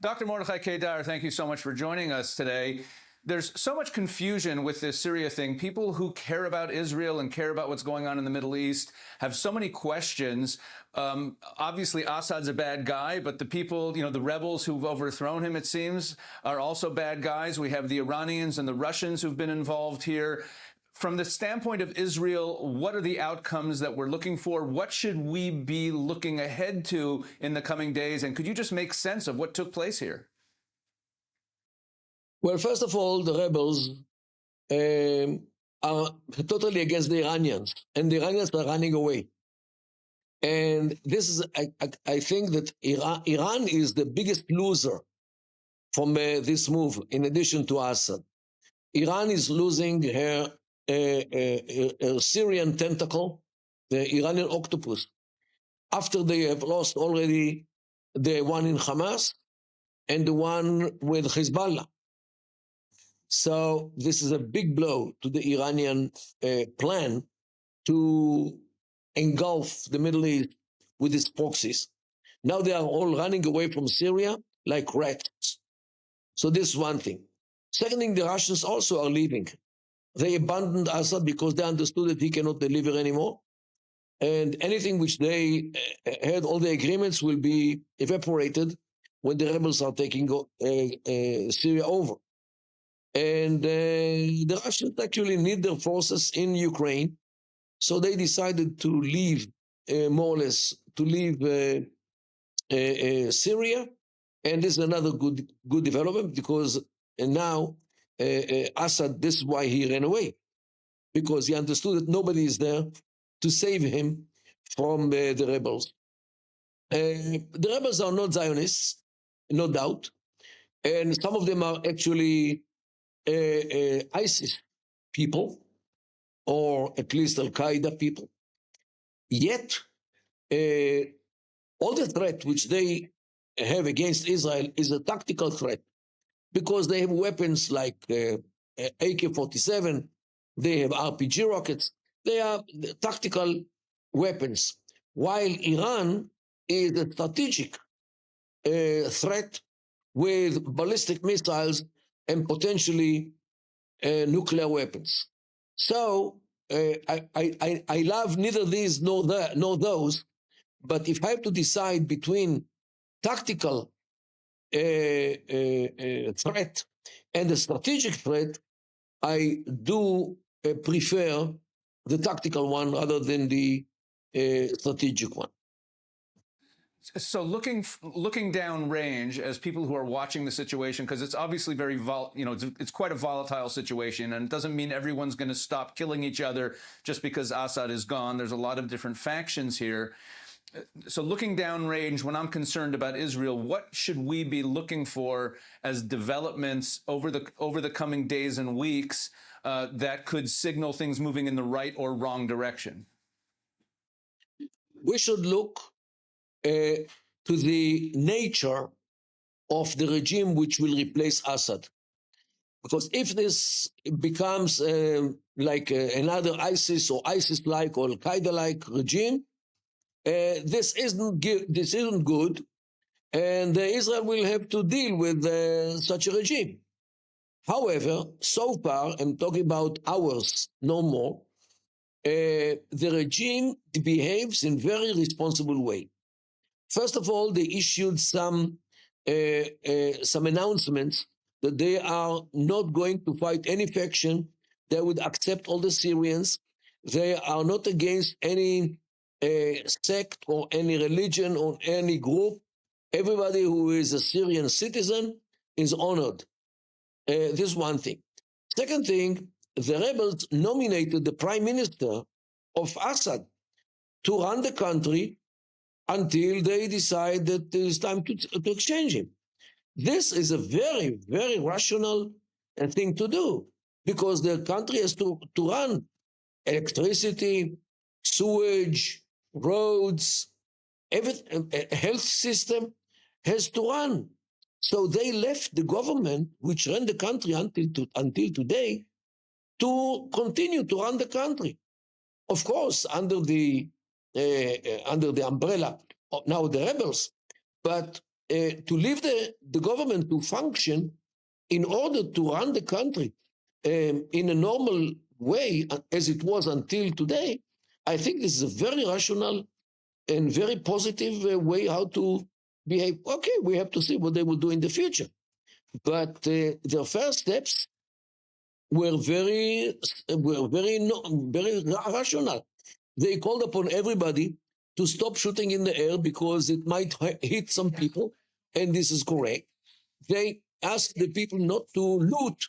Dr. Mordechai Kedar, thank you so much for joining us today. There's so much confusion with this Syria thing. People who care about Israel and care about what's going on in the Middle East have so many questions. Obviously, Assad's a bad guy, but the people, the rebels who've overthrown him, it seems, are also bad guys. We have the Iranians and the Russians who've been involved here. From the standpoint of Israel, what are the outcomes that we're looking for? What should we be looking ahead to in the coming days? And could you just make sense of what took place here? Well, first of all, the rebels are totally against the Iranians, and the Iranians are running away. And this is, I think that Iran is the biggest loser from this move, in addition to Assad. Iran is losing her Syrian tentacle, the Iranian octopus, after they have lost already the one in Hamas and the one with Hezbollah. So this is a big blow to the Iranian plan to engulf the Middle East with its proxies. Now they are all running away from Syria like rats. So this is one thing. Second thing, the Russians also are leaving. They abandoned Assad because they understood that he cannot deliver anymore. And anything which they had, all the agreements will be evaporated when the rebels are taking Syria over. And the Russians actually need their forces in Ukraine. So they decided to leave, more or less, to leave Syria. And this is another good development because now Assad, this is why he ran away. Because he understood that nobody is there to save him from the rebels. The rebels are not Zionists, no doubt. And some of them are actually ISIS people, or at least Al-Qaeda people. Yet, all the threat which they have against Israel is a tactical threat, because they have weapons like AK-47, they have RPG rockets, they are tactical weapons, while Iran is a strategic threat with ballistic missiles and potentially nuclear weapons. So I love neither these nor those, but if I have to decide between tactical threat and a strategic threat, I do prefer the tactical one rather than the strategic one. So looking down range as people who are watching the situation, because it's obviously very it's quite a volatile situation, and it doesn't mean everyone's going to stop killing each other just because Assad is gone. There's a lot of different factions here. So looking down range, when I'm concerned about Israel, what should we be looking for as developments over the coming days and weeks that could signal things moving in the right or wrong direction? We should look to the nature of the regime which will replace Assad. Because if this becomes like another ISIS or ISIS-like or Al-Qaeda-like regime, this isn't good, and Israel will have to deal with such a regime. However, so far, I'm talking about hours, no more, the regime behaves in very responsible way. First of all, they issued some announcements that they are not going to fight any faction. They would accept all the Syrians. They are not against any sect or any religion or any group. Everybody who is a Syrian citizen is honored. This is one thing. Second thing, the rebels nominated the prime minister of Assad to run the country until they decide that it is time to exchange him. This is a very, very rational thing to do, because the country has to run electricity, sewage, roads, health system has to run. So they left the government, which ran the country until today, to continue to run the country. Of course, under the umbrella of now the rebels, but to leave the government to function in order to run the country in a normal way as it was until today, I think this is a very rational and very positive way how to behave. Okay, we have to see what they will do in the future. But their first steps were very rational. They called upon everybody to stop shooting in the air because it might hit some people, and this is correct. They asked the people not to loot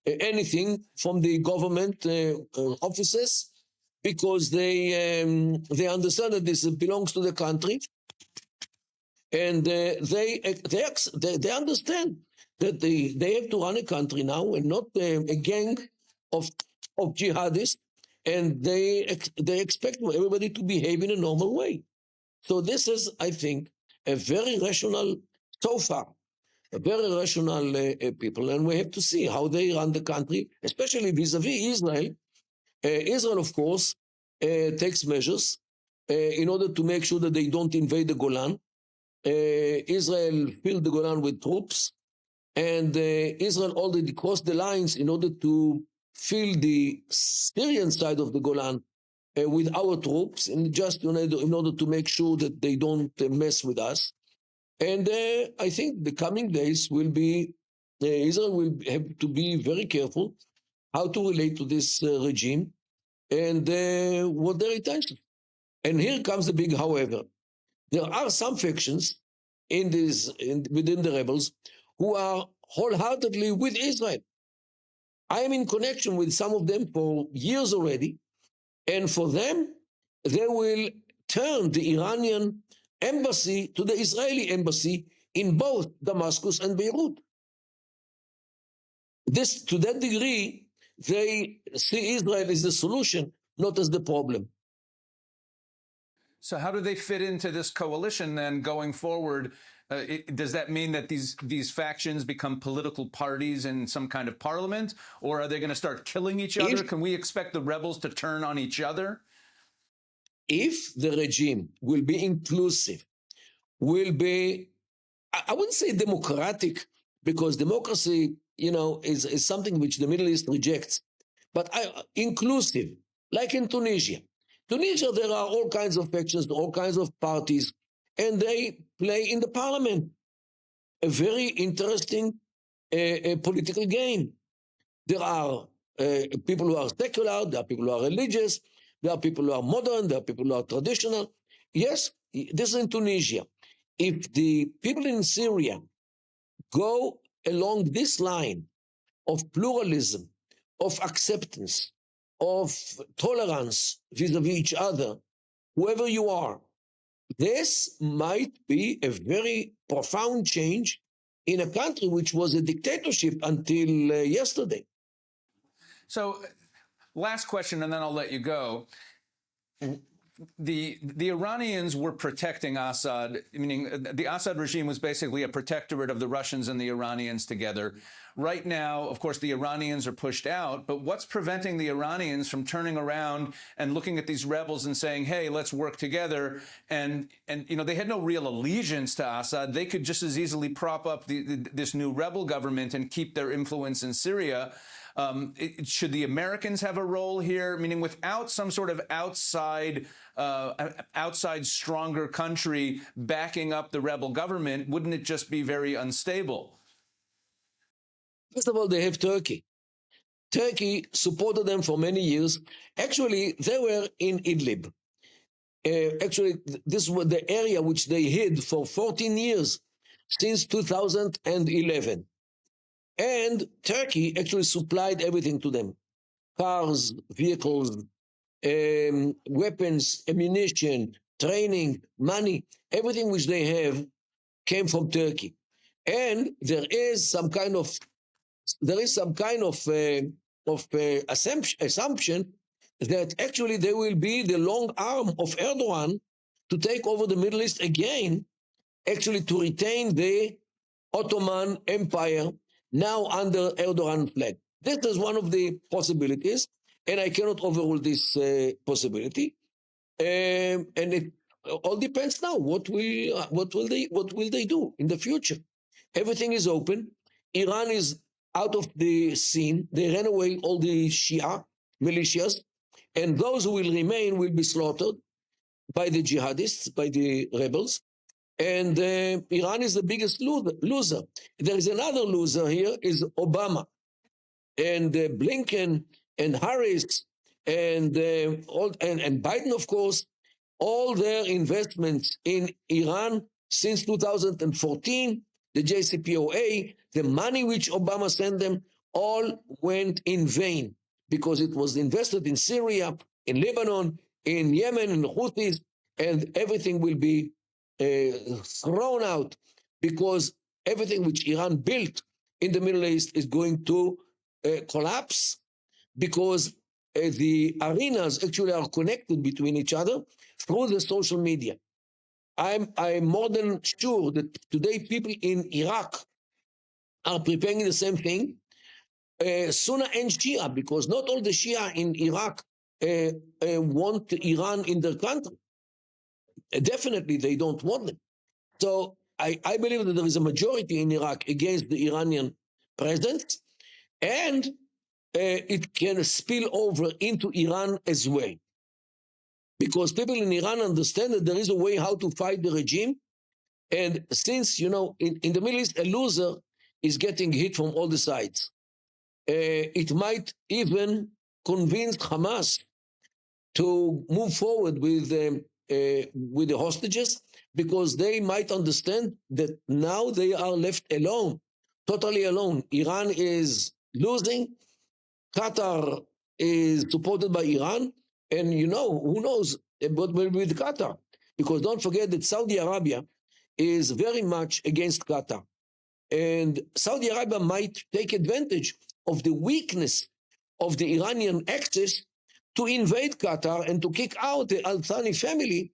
anything from the government offices because they understand that this belongs to the country, and they understand that they have to run a country now and not a gang of jihadists, and they expect everybody to behave in a normal way. So this is, I think, a very rational, so far, a very rational people, and we have to see how they run the country, especially vis-a-vis Israel. Israel, of course, takes measures in order to make sure that they don't invade the Golan. Israel filled the Golan with troops, and Israel already crossed the lines in order to fill the Syrian side of the Golan with our troops, and just in order to make sure that they don't mess with us. And I think the coming days will be, Israel will have to be very careful how to relate to this regime and what their intentions. And here comes the big however. There are some factions within the rebels who are wholeheartedly with Israel. I am in connection with some of them for years already, and for them, they will turn the Iranian embassy to the Israeli embassy in both Damascus and Beirut. This, to that degree, they see Israel as the solution, not as the problem. So how do they fit into this coalition then going forward? Does that mean that these factions become political parties in some kind of parliament, or are they going to start killing each other? Can we expect the rebels to turn on each other? If the regime will be inclusive, will be, I wouldn't say democratic, because democracy, is something which the Middle East rejects, but inclusive, like in Tunisia. Tunisia, there are all kinds of factions, all kinds of parties, and they play in the parliament a very interesting political game. There are people who are secular, there are people who are religious, there are people who are modern, there are people who are traditional. Yes, this is in Tunisia. If the people in Syria go along this line of pluralism, of acceptance, of tolerance vis-a-vis each other, whoever you are, this might be a very profound change in a country which was a dictatorship until yesterday. So, last question, and then I'll let you go. The Iranians were protecting Assad, meaning the Assad regime was basically a protectorate of the Russians and the Iranians together. Right now, of course, the Iranians are pushed out, but what's preventing the Iranians from turning around and looking at these rebels and saying, hey, let's work together? And they had no real allegiance to Assad. They could just as easily prop up this new rebel government and keep their influence in Syria. Should the Americans have a role here? Meaning, without some sort of outside stronger country backing up the rebel government, wouldn't it just be very unstable? First of all, they have Turkey. Turkey supported them for many years. Actually, they were in Idlib. Actually, this was the area which they hid for 14 years, since 2011. And Turkey actually supplied everything to them: cars, vehicles, weapons, ammunition, training, money. Everything which they have came from Turkey. And there is some kind of assumption that actually they will be the long arm of Erdogan to take over the Middle East again, actually to retain the Ottoman Empire now under Erdogan flag. This is one of the possibilities, and I cannot overrule this possibility. And all depends now. What will they do in the future? Everything is open. Iran is out of the scene. They ran away all the Shia militias, and those who will remain will be slaughtered by the jihadists, by the rebels. And Iran is the biggest loser. There is another loser here, is Obama and Blinken and Harris and and Biden, of course. All their investments in Iran since 2014, the JCPOA, the money which Obama sent them, all went in vain because it was invested in Syria, in Lebanon, in Yemen, in the Houthis, and everything will be thrown out because everything which Iran built in the Middle East is going to collapse because the arenas actually are connected between each other through the social media. I'm more than sure that today people in Iraq are preparing the same thing. Sunni and Shia, because not all the Shia in Iraq want Iran in their country. Definitely, they don't want them. So I believe that there is a majority in Iraq against the Iranian president, and it can spill over into Iran as well. Because people in Iran understand that there is a way how to fight the regime. And since, in the Middle East, a loser is getting hit from all the sides. It might even convince Hamas to move forward with the hostages, because they might understand that now they are left alone, totally alone. Iran is losing. Qatar is supported by Iran. And who knows what will be with Qatar? Because don't forget that Saudi Arabia is very much against Qatar. And Saudi Arabia might take advantage of the weakness of the Iranian axis to invade Qatar and to kick out the Al Thani family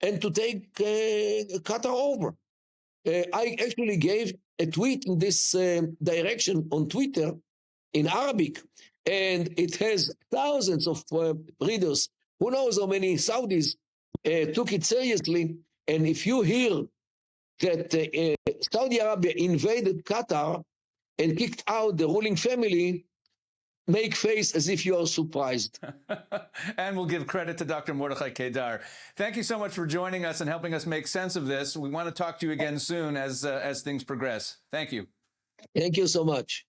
and to take Qatar over. I actually gave a tweet in this direction on Twitter in Arabic, and it has thousands of readers. Who knows how many Saudis took it seriously? And if you hear that Saudi Arabia invaded Qatar and kicked out the ruling family, make face as if you are surprised. And we'll give credit to Dr. Mordechai Kedar. Thank you so much for joining us and helping us make sense of this. We want to talk to you again soon as things progress. Thank you. Thank you so much.